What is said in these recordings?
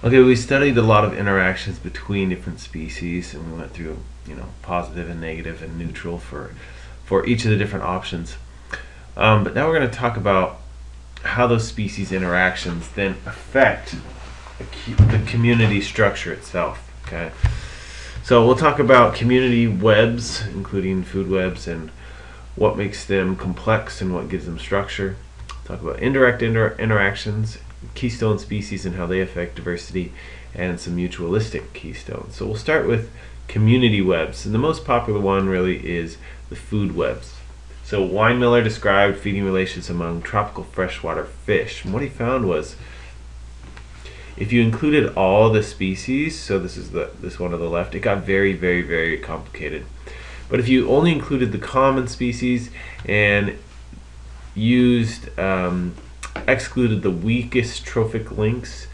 Okay, we studied a lot of interactions between different species, and we went through, positive and negative and neutral for each of the different options. But now we're going to talk about how those species interactions then affect the community structure itself. Okay, so we'll talk about community webs, including food webs, and what makes them complex and what gives them structure. Talk about indirect interactions, keystone species and how they affect diversity, and some mutualistic keystones. So we'll start with community webs, and the most popular one really is the food webs. So Weinmiller described feeding relations among tropical freshwater fish, and what he found was if you included all the species, so this is this one on the left, it got very, very, very complicated. But if you only included the common species and excluded the weakest trophic links,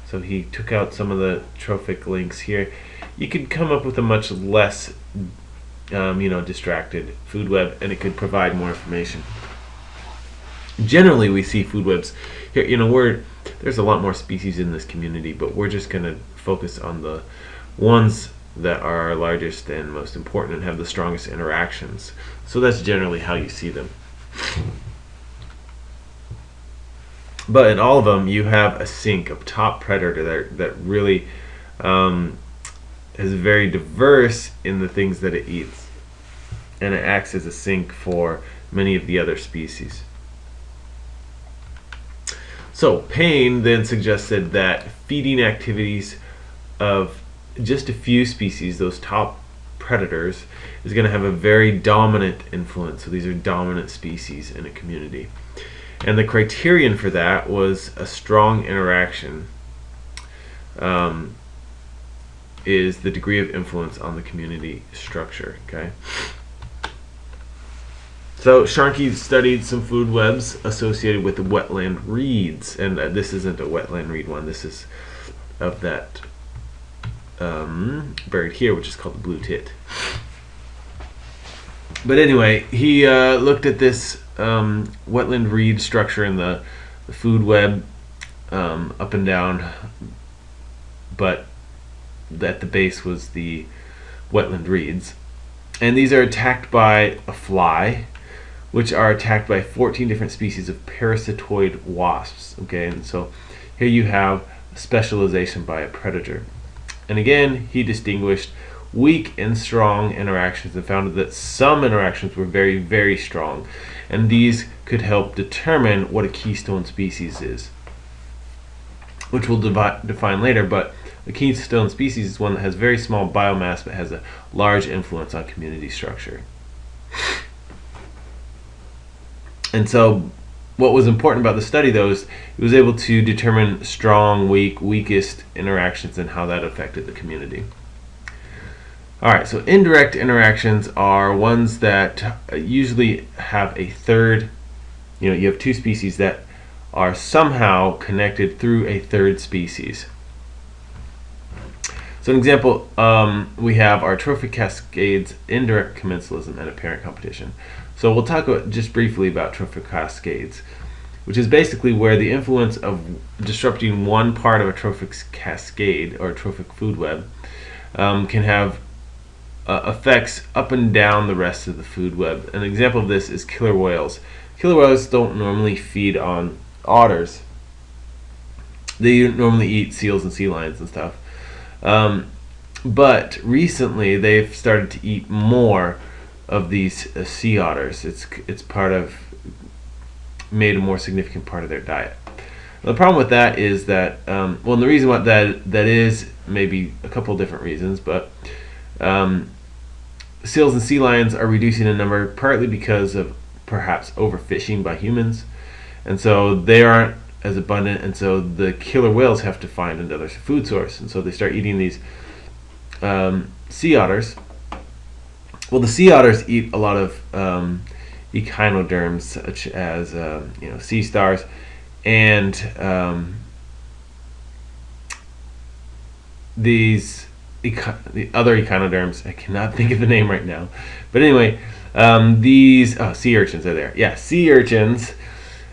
so he took out some of the trophic links here, you could come up with a much less distracted food web, and it could provide more information. Generally, we see food webs here. There's a lot more species in this community, but we're just going to focus on the ones that are largest and most important and have the strongest interactions. So that's generally how you see them. But in all of them, you have a sink, a top predator that really is very diverse in the things that it eats, and it acts as a sink for many of the other species. So Payne then suggested that feeding activities of just a few species, those top predators, is going to have a very dominant influence. So these are dominant species in a community. And the criterion for that was a strong interaction is the degree of influence on the community structure. Okay. So Sharkey studied some food webs associated with the wetland reeds, and this isn't a wetland reed one. This is of that bird here, which is called the blue tit. But anyway, he looked at this wetland reed structure in the food web up and down, but at the base was the wetland reeds. And these are attacked by a fly, which are attacked by 14 different species of parasitoid wasps. Okay, and so here you have a specialization by a predator. And again, he distinguished weak and strong interactions and found that some interactions were very, very strong. And these could help determine what a keystone species is, which we'll define later. But a keystone species is one that has very small biomass but has a large influence on community structure. And so what was important about the study, though, is it was able to determine strong, weakest interactions and how that affected the community. All right, so indirect interactions are ones that usually have a third, you have two species that are somehow connected through a third species. So an example, we have our Trophic Cascades, Indirect Commensalism, and Apparent Competition. So we'll talk just briefly about Trophic Cascades, which is basically where the influence of disrupting one part of a trophic cascade or a trophic food web can have effects up and down the rest of the food web. An example of this is killer whales. Killer whales don't normally feed on otters. They normally eat seals and sea lions and stuff. But recently they've started to eat more of these sea otters. It's made a more significant part of their diet. Now, the problem with that is that the reason why that is maybe a couple different reasons, but seals and sea lions are reducing in number partly because of perhaps overfishing by humans, and so they aren't as abundant, and so the killer whales have to find another food source, and so they start eating these sea otters. Well, the sea otters eat a lot of echinoderms, such as sea stars, and the other echinoderms. I cannot think of the name right now, but anyway, these sea urchins are there. Yeah, sea urchins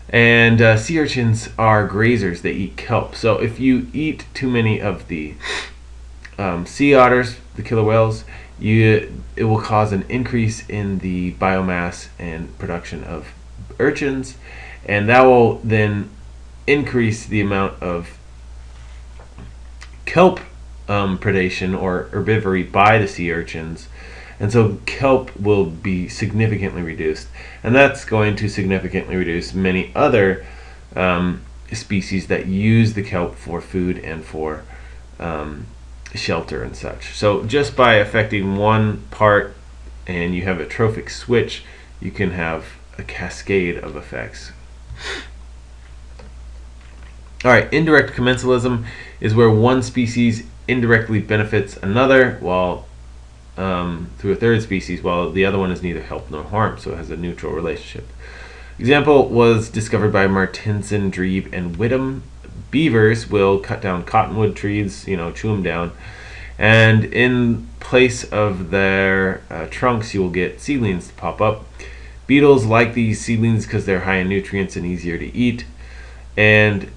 And sea urchins are grazers. They eat kelp. So if you eat too many of the sea otters, the killer whales, it will cause an increase in the biomass and production of urchins, and that will then increase the amount of kelp predation or herbivory by the sea urchins, and so kelp will be significantly reduced, and that's going to significantly reduce many other species that use the kelp for food and for shelter and such. So just by affecting one part and you have a trophic switch, you can have a cascade of effects. Alright, indirect commensalism is where one species indirectly benefits another while through a third species, while the other one is neither help nor harm, so it has a neutral relationship. Example was discovered by Martinson, Drebe, and Whittam. Beavers will cut down cottonwood trees, chew them down, and in place of their trunks, you will get seedlings to pop up. Beetles like these seedlings because they're high in nutrients and easier to eat, and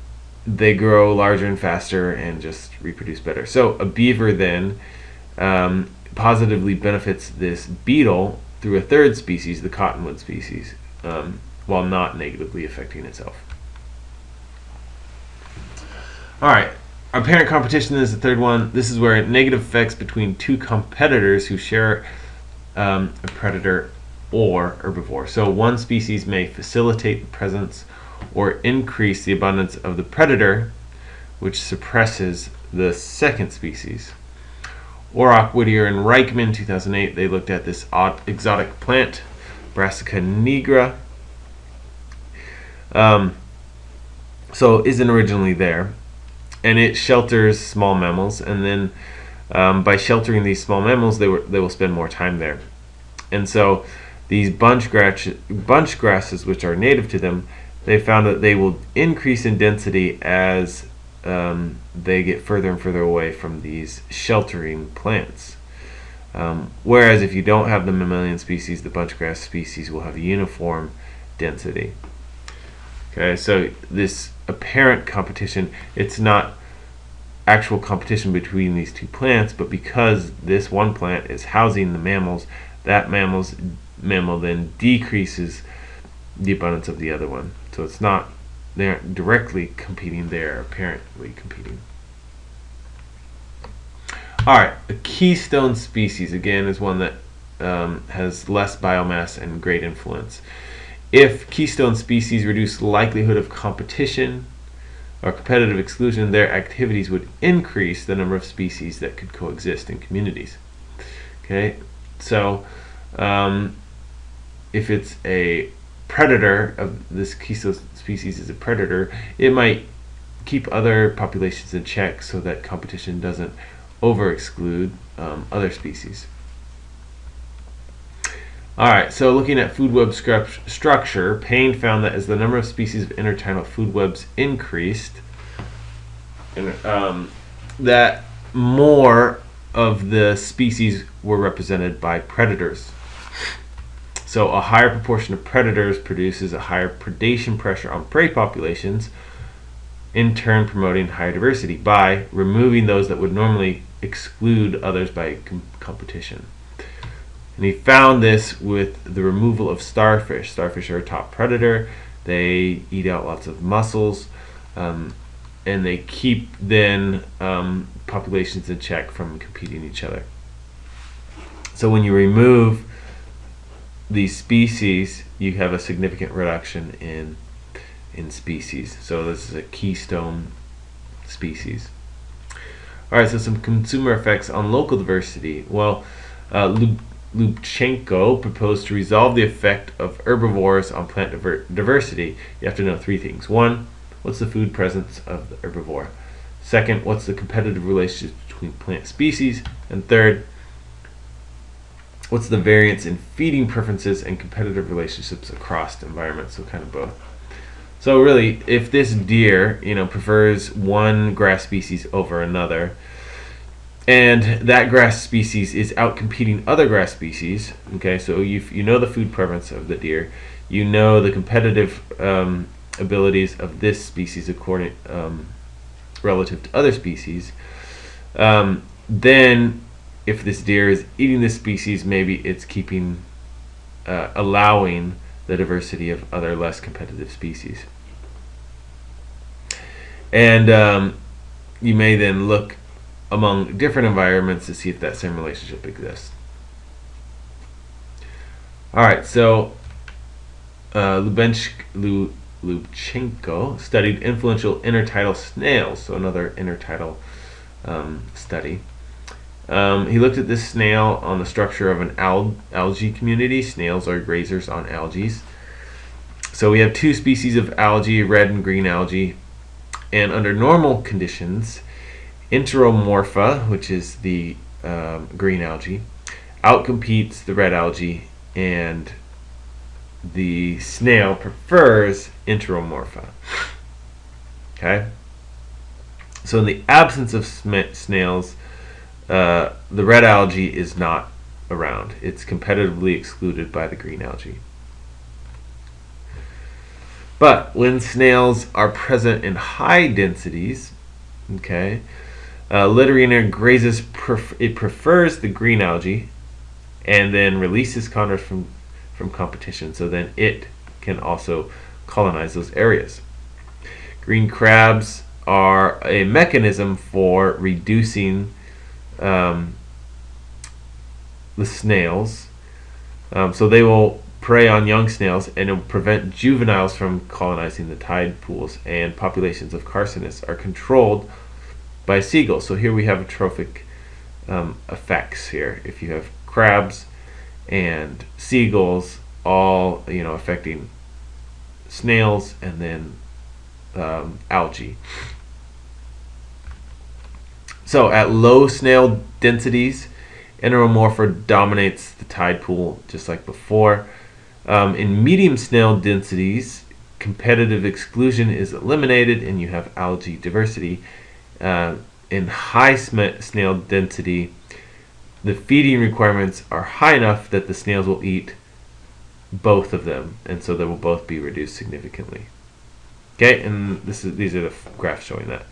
they grow larger and faster and just reproduce better. So a beaver then positively benefits this beetle through a third species, the cottonwood species, while not negatively affecting itself. Alright, apparent competition is the third one. This is where negative effects between two competitors who share a predator or herbivore. So one species may facilitate the presence or increase the abundance of the predator, which suppresses the second species. Orrock, Whittier, and Reichman, 2008, they looked at this exotic plant, Brassica nigra. So it isn't originally there, and it shelters small mammals, and then by sheltering these small mammals, they will spend more time there. And so these bunch grasses, which are native to them, they found that they will increase in density as they get further and further away from these sheltering plants. Whereas if you don't have the mammalian species, the bunchgrass species will have uniform density. Okay, so this apparent competition, it's not actual competition between these two plants, but because this one plant is housing the mammals, that mammal then decreases the abundance of the other one. So it's not, they aren't directly competing, they're apparently competing. Alright, a keystone species, again, is one that has less biomass and great influence. If keystone species reduce the likelihood of competition or competitive exclusion, their activities would increase the number of species that could coexist in communities. Okay, so if it's a predator, of this keystone species is a predator, it might keep other populations in check so that competition doesn't over-exclude other species. Alright, so looking at food web structure, Payne found that as the number of species of intertidal food webs increased, that more of the species were represented by predators. So a higher proportion of predators produces a higher predation pressure on prey populations, in turn promoting higher diversity by removing those that would normally exclude others by competition. And he found this with the removal of starfish. Starfish are a top predator. They eat out lots of mussels, and they keep then populations in check from competing each other. So when you remove these species, you have a significant reduction in species. So this is a keystone species. Alright, so some consumer effects on local diversity. Well, Lubchenco proposed to resolve the effect of herbivores on plant diversity. You have to know three things. One, what's the food presence of the herbivore? Second, what's the competitive relationship between plant species? And third, what's the variance in feeding preferences and competitive relationships across environments? So kind of both. So really, if this deer, prefers one grass species over another, and that grass species is out competing other grass species, okay, so you know the food preference of the deer, you know the competitive abilities of this species according relative to other species, then if this deer is eating this species, maybe it's keeping allowing the diversity of other less competitive species. And you may then look among different environments to see if that same relationship exists. All right, so Lubchenko studied influential intertidal snails, so another intertidal study. He looked at this snail on the structure of an algae community. Snails are grazers on algae. So we have two species of algae, red and green algae, and under normal conditions, Enteromorpha, which is the green algae, outcompetes the red algae, and the snail prefers Enteromorpha. Okay? So in the absence of snails, the red algae is not around. It's competitively excluded by the green algae. But when snails are present in high densities, okay, Littorina grazes, it prefers the green algae and then releases condors from competition, so then it can also colonize those areas. Green crabs are a mechanism for reducing the snails, so they will prey on young snails and it will prevent juveniles from colonizing the tide pools, and populations of carcinids are controlled by seagulls. So here we have a trophic effects here. If you have crabs and seagulls all affecting snails and then algae. So at low snail densities, Enteromorpha dominates the tide pool just like before. In medium snail densities, competitive exclusion is eliminated and you have algae diversity. In high snail density, the feeding requirements are high enough that the snails will eat both of them, and so they will both be reduced significantly. Okay, and these are the graphs showing that.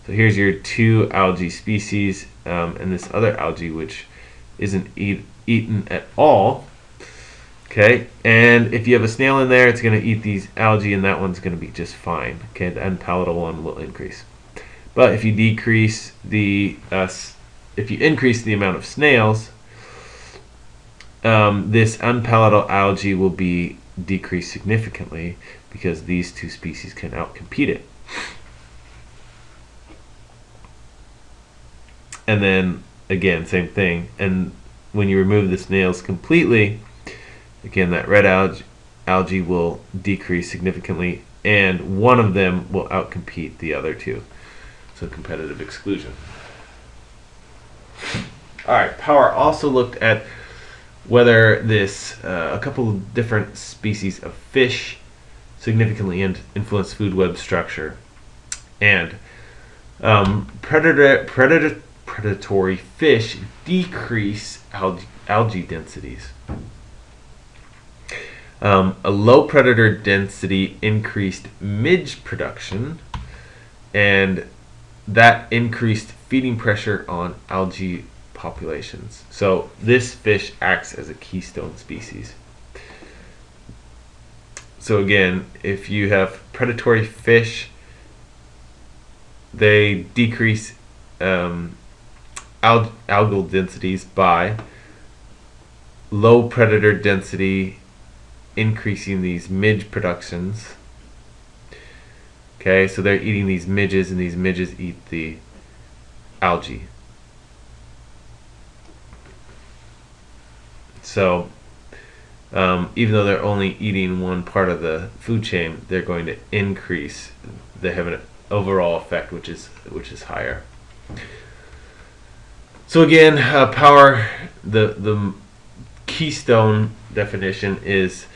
So here's your two algae species, and this other algae which isn't eaten at all. Okay, and if you have a snail in there, it's going to eat these algae, and that one's going to be just fine. Okay, the unpalatable one will increase. But if you increase the amount of snails, this unpalatable algae will be decreased significantly because these two species can outcompete it. And then again, same thing. And when you remove the snails completely, again, that red algae will decrease significantly, and one of them will outcompete the other two. So competitive exclusion. All right, Power also looked at whether a couple of different species of fish significantly influence food web structure, and predatory fish decrease algae densities. A low predator density increased midge production, and that increased feeding pressure on algae populations. So this fish acts as a keystone species. So again, if you have predatory fish, they decrease algal densities by low predator density, increasing these midge productions. Okay, so they're eating these midges, and these midges eat the algae. So even though they're only eating one part of the food chain, they're going to increase. They have an overall effect which is higher. So again, Power, the keystone definition is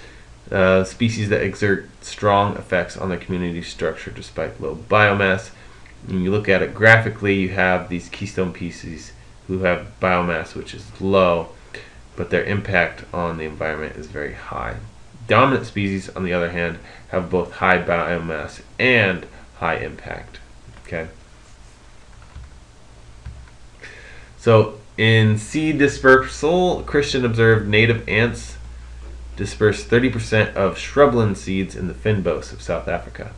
species that exert strong effects on the community structure despite low biomass. When you look at it graphically, you have these keystone species who have biomass which is low, but their impact on the environment is very high. dominant species, on the other hand, have both high biomass and high impact. Okay. So in seed dispersal, Christian observed native ants disperse 30% of shrubland seeds in the fynbos of South Africa.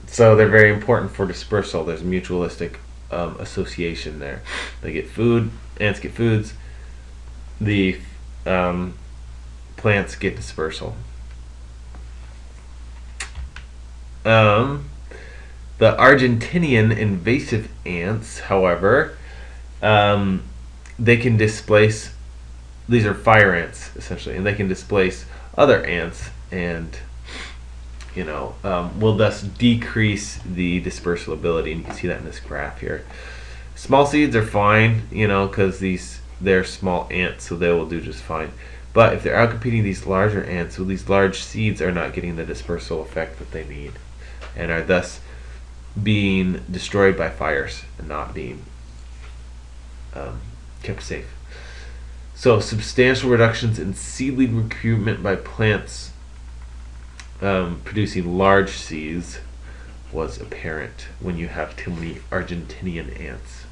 So they're very important for dispersal. There's a mutualistic association there. They get food, ants get foods, the plants get dispersal. The Argentinian invasive ants, however, they can displace, these are fire ants essentially, and they can displace other ants and will thus decrease the dispersal ability, and you can see that in this graph here. Small seeds are fine, because they're small ants, so they will do just fine. But if they're outcompeting these larger ants, well, these large seeds are not getting the dispersal effect that they need, and are thus being destroyed by fires and not being kept safe. So substantial reductions in seedling recruitment by plants producing large seeds was apparent when you have too many Argentinian ants.